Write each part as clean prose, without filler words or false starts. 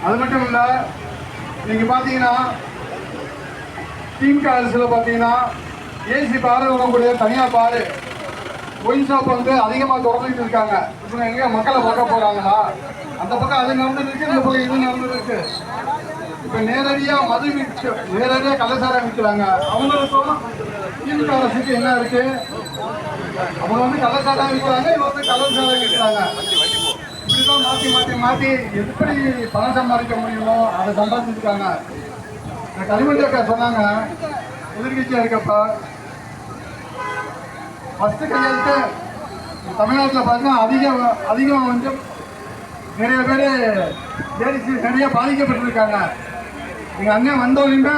அது மட்டும் இல்ல, நீங்க பாத்தீங்கன்னா திமுக அரசுல பாத்தீங்கன்னா ஏசி பாரு வரக்கூடிய தனியார் பாரு ஒயின் ஷாப் வந்து அதிகமா தொடர்ந்துட்டு இருக்காங்க. இப்போ எங்க மக்களை பார்க்க போறாங்களா? அந்த பக்கம் அது நடந்துருக்கு, இந்த பக்கம் இது நடந்துருக்கு. இப்ப நேரடியா மது விற்று நேரடியா கள்ளச்சாரம் விற்கிறாங்க. அவங்களுக்கும் திமுக அரசுக்கு என்ன இருக்கு? அவங்க வந்து கள்ளச்சாரம் விற்கிறாங்க, இவங்க வந்து கள்ளச்சாரம் விற்கிறாங்க. இப்படிதான் மாத்தி மாத்தி மாத்தி எப்படி பணம் சம்பாதிக்க முடியுமோ அதை சம்பாதிச்சிருக்காங்க. கனிமொழி அக்கா சொன்னாங்க, எதிர்கட்சியா இருக்கப்ப ஃபர்ஸ்ட் கையெழுத்து தமிழ்நாட்டில் பார்த்தீங்கன்னா அதிகம் வந்து நிறைய பேர் லேடிஸ் நிறைய பாதிக்கப்பட்டிருக்காங்க. எங்கள் அண்ணன் வந்தவங்க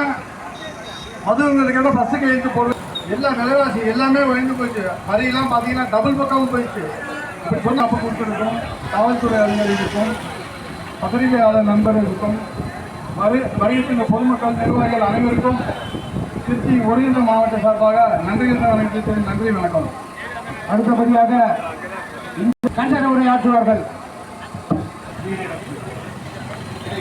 மதுவங்களுக்கு ஃபர்ஸ்ட் கையெழுத்து போடுறது எல்லா விலைவாசி எல்லாமே உயர்ந்து போயிடுச்சு. வரியெல்லாம் பார்த்தீங்கன்னா டபுள் பக்கமும் போயிடுச்சு. இப்படி சொன்ன அப்போ கொடுத்துருக்கோம். காவல்துறை அதிகாரிகளுக்கும் பத்திரிகையாளர் நண்பர்களுக்கும் வருகின்ற பொதுமக்கள் நிர்வாகிகள் அனைவருக்கும் திருச்சி ஒருங்கிணைந்த மாவட்ட சார்பாக நன்றிகள் வணக்கத்திற்கு நன்றி வணக்கம். அடுத்தபடியாக கண்டன உரையாற்றுவார்கள்.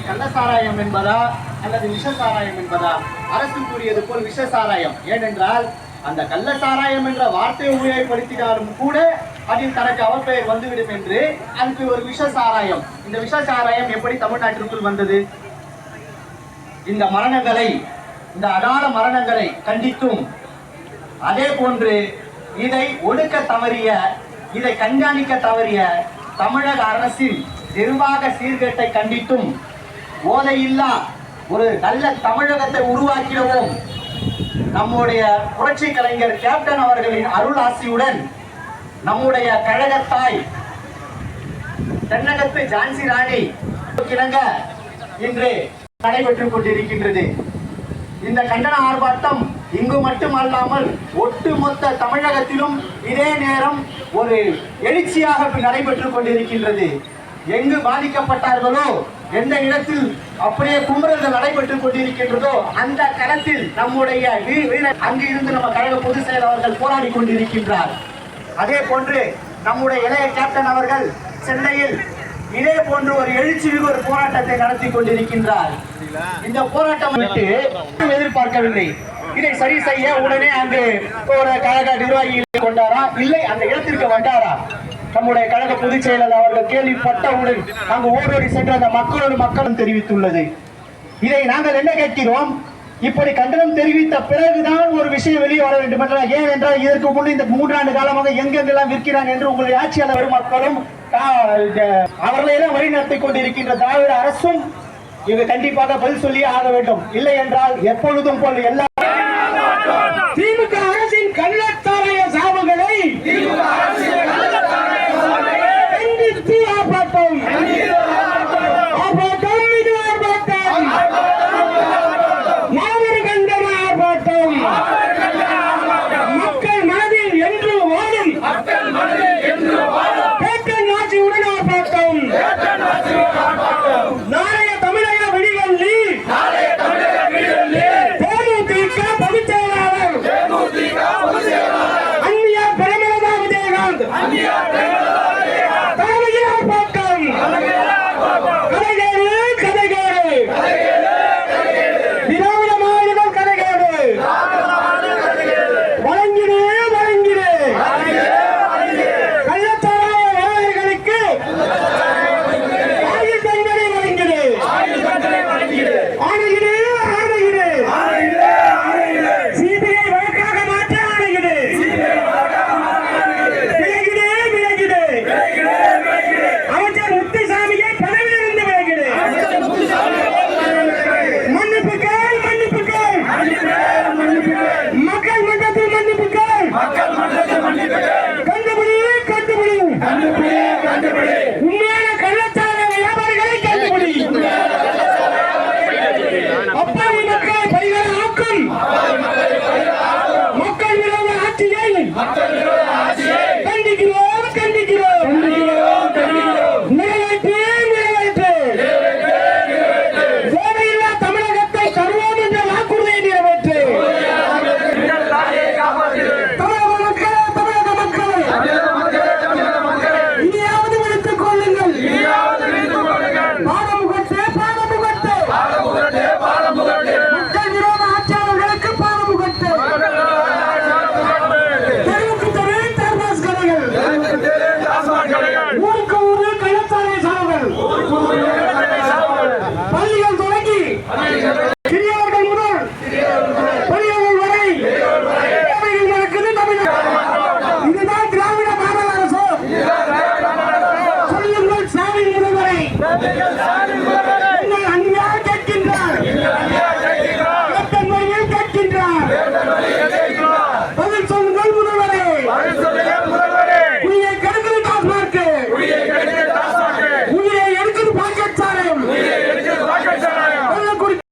கள்ளசாராயம் என்பதா அல்லது விஷசாராயம் என்பதா? அரசு கூறியது போல் விஷசாராயம். ஏனென்றால் அந்த கள்ளசாராயம் என்ற வார்த்தையை உபயோகப்படுத்தினாலும் கூட அதில் தனக்கு அவப்பெயர் வந்துவிடும் என்று அதுக்கு ஒரு விஷசாராயம். இந்த விஷசாராயம் எப்படி தமிழ்நாட்டிற்குள் வந்தது? இந்த மரணங்களை, இந்த அகால மரணங்களை கண்டித்தும், அதே போன்று இதை ஒடுக்க தவறிய, இதை கண்காணிக்க தவறிய தமிழக அரசின் நிர்வாக சீர்கேட்டை கண்டித்தும் போதையில்லா ஒரு நல்ல தமிழகத்தை உருவாக்கிடுவோம். நம்முடைய புரட்சி கலைஞர் கேப்டன் அவர்களின் அருள் ஆசியுடன் நம்முடைய கழகத்தாய் தென்னகத்து ஜான்சி ராணி கிணங்க இன்று நடைபெற்றுக் கொண்டிருக்கின்றது. இந்த கண்டன ஆர்ப்பாட்டம் இங்கு மட்டுமல்லாமல் ஒட்டுமொத்த தமிழகத்திலும் இதே நேரம் ஒரு எழுச்சியாக நடைபெற்றுக் கொண்டிருக்கின்றது. எங்கு பாதிக்கப்பட்டார்களோ, எந்த இடத்தில் அப்படியே கும்பல்கள் நடைபெற்றுக் கொண்டிருக்கின்றதோ அந்த களத்தில் நம்முடைய அங்கு இருந்து நம்ம கழக பொதுச் செயலாளர்கள் போராடி கொண்டிருக்கின்றார். அதே போன்று நம்முடைய இளைய கேப்டன் அவர்கள் சென்னையில் இதே போன்று ஒரு எழுச்சிமிகு ஒரு போராட்டத்தை நடத்தி கொண்டிருக்கின்றார். இந்த போராட்டம் எதிர்பார்க்கவில்லை. இதை சரி செய்ய உடனே அங்கு ஒரு கழக நிர்வாகிகளை கொண்டாரா, இல்லை அந்த இடத்திற்கு வந்தாரா? நம்முடைய கழக பொதுச் செயலாளர் அவர்கள் கேள்விப்பட்டவுடன் அங்கு ஓடோடி சென்று அந்த மக்களும் தெரிவித்துள்ளது. இதை நாங்கள் என்ன கேட்கிறோம்? இப்படி கண்டனம் தெரிவித்த பிறகுதான் ஒரு விஷயம் வெளியே வர வேண்டும் என்ற. ஏனென்றால் இதற்கு முன்பு இந்த 3 ஆண்டு காலமாக எங்கெங்கெல்லாம் விற்கிறான் என்று உங்களுடைய ஆட்சியாளர் மக்களும் அவர்களையெல்லாம் வழிநடத்தி கொண்டிருக்கின்ற திராவிட அரசும் இது கண்டிப்பாக பதில் சொல்லி ஆக வேண்டும். இல்லை என்றால் எப்பொழுதும் போல் எல்லா திமுக அரசின் கள்ளச்சாராய சாவுகளை கண்டித்து ஆர்ப்பாட்டம் மாபெரு கண்டன ஆர்ப்பாட்டம். மக்கள் மனதில் என்று வாழும் கேப்டன் ஆட்சியுடன் ஆர்ப்பாட்டம். நாளைய தமிழக விடிவெள்ளி தேமுதிக பொதுச் செயலாளர் அந்நியா பிரேமலதா விஜயகாந்த் தலைமையில் ஆர்ப்பாட்டம். கதைகேடு திராவிட மாநிலம் கதைகேடு வழங்கிடு கள்ளச்சாராய வேலைகளுக்கு ஊருக்கு